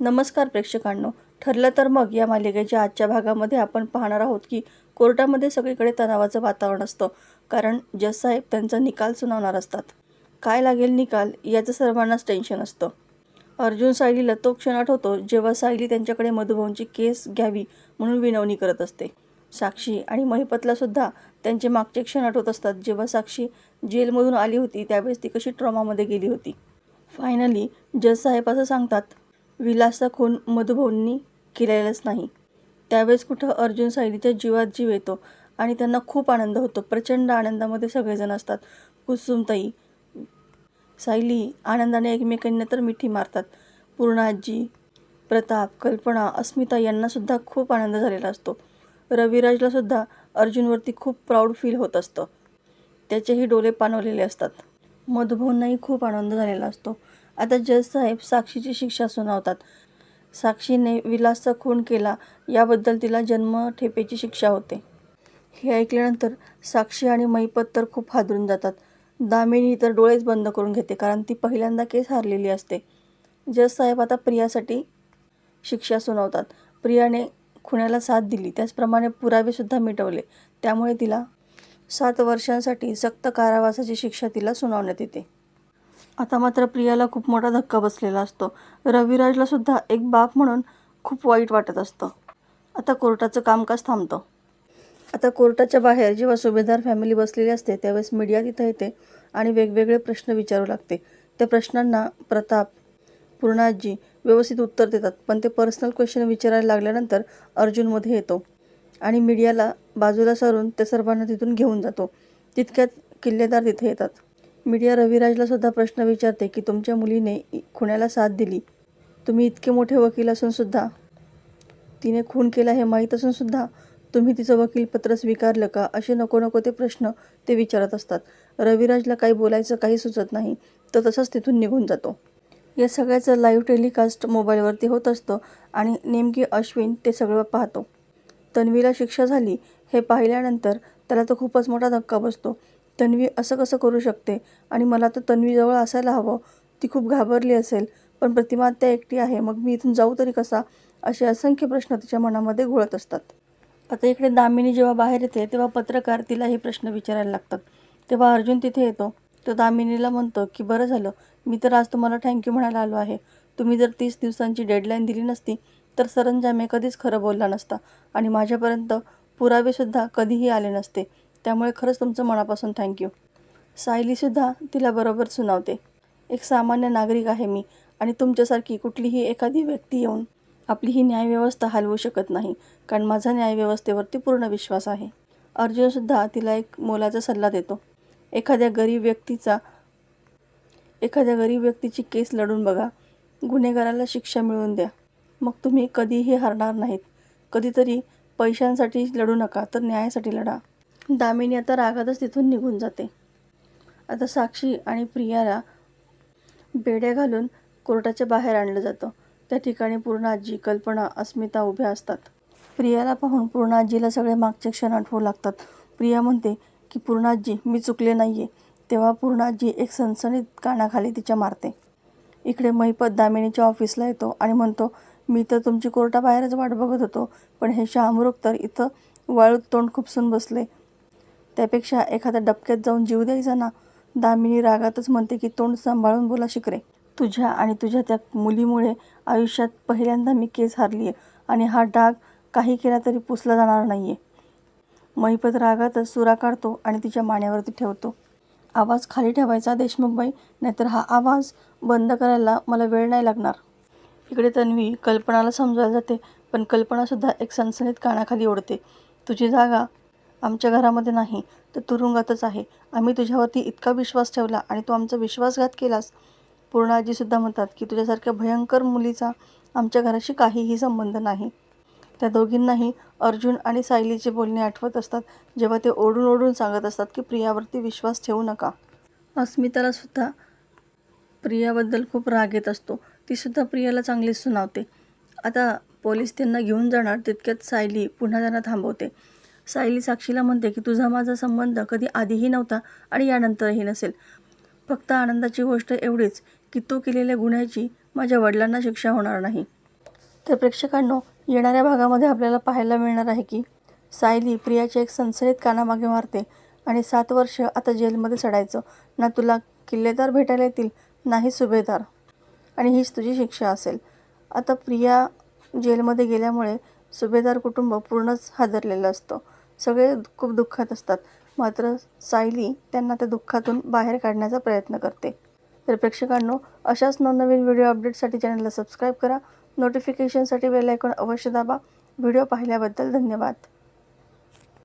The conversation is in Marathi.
नमस्कार प्रेक्षकांनो. ठरलं तर मग या मालिकेच्या आजच्या भागामध्ये आपण पाहणार आहोत की कोर्टामध्ये सगळीकडे तणावाचं वातावरण असतं, कारण जज साहेब त्यांचा निकाल सुनावणार असतात. काय लागेल निकाल याचं सर्वांनाच टेन्शन असतं. अर्जुन सायलीला तो क्षण आठवतो जेव्हा सायली त्यांच्याकडे मधुभाऊंची केस घ्यावी म्हणून विनवणी करत असते. साक्षी आणि महिपतला सुद्धा त्यांचे मागचे क्षण आठवत असतात, जेव्हा साक्षी जेलमधून आली होती त्यावेळेस ती कशी ट्रॉमामध्ये गेली होती. फायनली जज साहेब असं सांगतात, विलासचा खून मधुभाऊंनी केलेलाच नाही. त्यावेळेस कुठं अर्जुन सायलीच्या जीवात जीव येतो आणि त्यांना खूप आनंद होतो. प्रचंड आनंदामध्ये सगळेजण असतात. कुसुमताई, सायली आनंदाने एकमेकांना तर मिठी मारतात. पूर्णाजी, प्रताप, कल्पना, अस्मिता यांनासुद्धा खूप आनंद झालेला असतो. रविराजला सुद्धा अर्जुनवरती खूप प्राऊड फील होत असतं. त्याचेही डोळे पाणवलेले असतात. मधुभाऊंनाही खूप आनंद झालेला असतो. आता जज साहेब साक्षीची शिक्षा सुनावतात. साक्षीने विलासचा खून केला याबद्दल तिला जन्मठेपेची शिक्षा होते. हे ऐकल्यानंतर साक्षी आणि महिपत तर खूप हादरून जातात. दामिनी तर डोळेच बंद करून घेते, कारण ती पहिल्यांदा केस हारलेली असते. जज साहेब आता प्रियासाठी शिक्षा सुनावतात. प्रियाने खुनाला साथ दिली, त्याचप्रमाणे पुरावेसुद्धा मिटवले, त्यामुळे तिला 7 वर्षांसाठी सक्त कारावासाची शिक्षा तिला सुनावण्यात येते. आता मात्र प्रियाला खूप मोठा धक्का बसलेला असतो. रविराजला सुद्धा एक बाप म्हणून खूप वाईट वाटत असतं. आता कोर्टाचं कामकाज थांबतं. आता कोर्टाच्या बाहेर जेव्हा सुभेदार फॅमिली बसलेली असते त्यावेळेस मीडिया तिथं येते आणि वेगवेगळे प्रश्न विचारू लागते. त्या प्रश्नांना प्रताप, पूर्णाजी व्यवस्थित उत्तर देतात, पण ते पर्सनल क्वेश्चन विचारायला लागल्यानंतर अर्जुन मध्ये येतो आणि मीडियाला बाजूला सारून त्या सर्वांना तिथून घेऊन जातो. तितक्यात किल्लेदार तिथे येतात. मीडिया रविराजला सुद्धा प्रश्न विचारते की तुमच्या मुलीने खुनाला साथ दिली, तुम्ही इतके मोठे वकील असून सुद्धा, तिने खून केला हे माहीत असून सुद्धा तुम्ही तिचं वकीलपत्र स्वीकारलं का, असे नको नको ते प्रश्न ते विचारत असतात. रविराजला काही बोलायचं काही सुचत नाही, तो तसंच तिथून निघून जातो. या सगळ्याचं लाईव्ह टेलिकास्ट मोबाईलवरती होत असतं आणि नेमकी अश्विन ते सगळं पाहतो. तन्वीला शिक्षा झाली हे पाहिल्यानंतर त्याला तर खूपच मोठा धक्का बसतो. तन्वी असं कसं करू शकते, आणि मला तर तन्वीजवळ असायला हवं, ती खूप घाबरली असेल, पण प्रतिमा त्या एकटी आहे, मग मी इथून जाऊ तरी कसा, असे असंख्य प्रश्न तिच्या मनामध्ये घोळत असतात. आता इकडे दामिनी जेव्हा बाहेर येते तेव्हा पत्रकार तिला हे प्रश्न विचारायला लागतात. तेव्हा अर्जुन तिथे येतो. तो दामिनीला म्हणतो की बरं झालं, मी तर आज तुम्हाला थँक्यू म्हणायला आलो आहे. तुम्ही जर 30 दिवसांची डेडलाईन दिली नसती तर सरंजामे कधीच खरं बोलला नसता आणि माझ्यापर्यंत पुरावेसुद्धा कधीही आले नसते. त्यामुळे खरंच तुमचं मनापासून थँक्यू. सायलीसुद्धा तिला बरोबर सुनावते. एक सामान्य नागरिक आहे मी, आणि तुमच्यासारखी कुठलीही एखादी व्यक्ती येऊन आपली ही न्यायव्यवस्था हलवू शकत नाही, कारण माझा न्यायव्यवस्थेवरती पूर्ण विश्वास आहे. अर्जुनसुद्धा तिला एक मोलाचा सल्ला देतो. एखाद्या गरीब व्यक्तीची केस लढून बघा, गुन्हेगाराला शिक्षा मिळवून द्या, मग तुम्ही कधीही हरणार नाहीत. कधीतरी पैशांसाठी लढू नका, तर न्यायासाठी लढा. दामिनी आता रागातच तिथून निघून जाते. आता साक्षी आणि प्रियाला बेड्या घालून कोर्टाच्या बाहेर आणलं जातं. त्या ठिकाणी पूर्णाजी, कल्पना, अस्मिता उभ्या असतात. प्रियाला पाहून पूर्णाजीला सगळे मागचे क्षण आठवू लागतात. प्रिया म्हणते की पूर्णाजी, मी चुकले नाहीये. तेव्हा पूर्णाजी एक सणसणीत कानाखाली तिच्या मारते. इकडे महिपत दामिनीच्या ऑफिसला येतो आणि म्हणतो, मी तर तुमची कोर्टाबाहेरच वाट बघत होतो, पण हे शहामृग तर इथं वाळूत तोंड खुपसून बसले. त्यापेक्षा एखाद्या डबक्यात जाऊन जीव द्यायचा ना. दामिनी रागातच म्हणते की तोंड सांभाळून बोला शिकरे. तुझ्या आणि तुझ्या त्या मुलीमुळे आयुष्यात पहिल्यांदा मी केस हारली आहे, आणि हा डाग काही केला तरी पुसला जाणार नाहीये. महिपत रागातच सुरा काढतो आणि तिच्या मानेवरती ठेवतो. आवाज खाली ठेवायचा देशमुखबाई, नाहीतर हा आवाज बंद करायला मला वेळ नाही लागणार. इकडे तन्वी कल्पनाला समजायला जाते, पण कल्पनासुद्धा एक सणसणीत कानाखाली ओढते. तुझी जागा आमच्या घरामध्ये नाही, तर तुरुंगातच आहे. आम्ही तुझ्यावरती इतका विश्वास ठेवला आणि तू आमचा विश्वासघात केलास. पूर्णाजीसुद्धा म्हणतात की तुझ्यासारख्या भयंकर मुलीचा आमच्या घराशी काहीही संबंध नाही. त्या दोघींनाही अर्जुन आणि सायलीचे बोलणे आठवत असतात, जेव्हा ते ओढून ओढून सांगत असतात की प्रियावरती विश्वास ठेवू नका. अस्मिताला सुद्धा प्रियाबद्दल खूप राग येत असतो. तीसुद्धा प्रियाला चांगलीच सुनावते. आता पोलीस त्यांना घेऊन जाणार तितक्यात सायली पुन्हा त्यांना थांबवते. सायली साक्षीला म्हणते की तुझा माझा संबंध कधी आधीही नव्हता आणि यानंतरही नसेल. फक्त आनंदाची गोष्ट एवढीच की तू केलेल्या गुन्ह्याची माझ्या वडिलांना शिक्षा होणार नाही. तर प्रेक्षकांनो, येणाऱ्या भागामध्ये आपल्याला पाहायला मिळणार आहे की सायली प्रियाच्या एक सनसनीत कानामागे मारते आणि 7 वर्ष आता जेलमध्ये सडायचं. ना तुला किल्लेदार भेटायला येतील, नाही सुभेदार, आणि हीच तुझी शिक्षा असेल. आता प्रिया जेलमध्ये गेल्यामुळे सुभेदार कुटुंब पूर्णच हादरलेलं असतं. सगळे खूप दुःखात असतात. मात्र सायली त्यांना त्या दुःखातून बाहेर काढण्याचा प्रयत्न करते. तर प्रेक्षकांनो, अशाच नवनवीन व्हिडिओ अपडेटसाठी चॅनलला सबस्क्राईब करा. नोटिफिकेशनसाठी बेल आयकॉन अवश्य दाबा. व्हिडिओ पाहिल्याबद्दल धन्यवाद.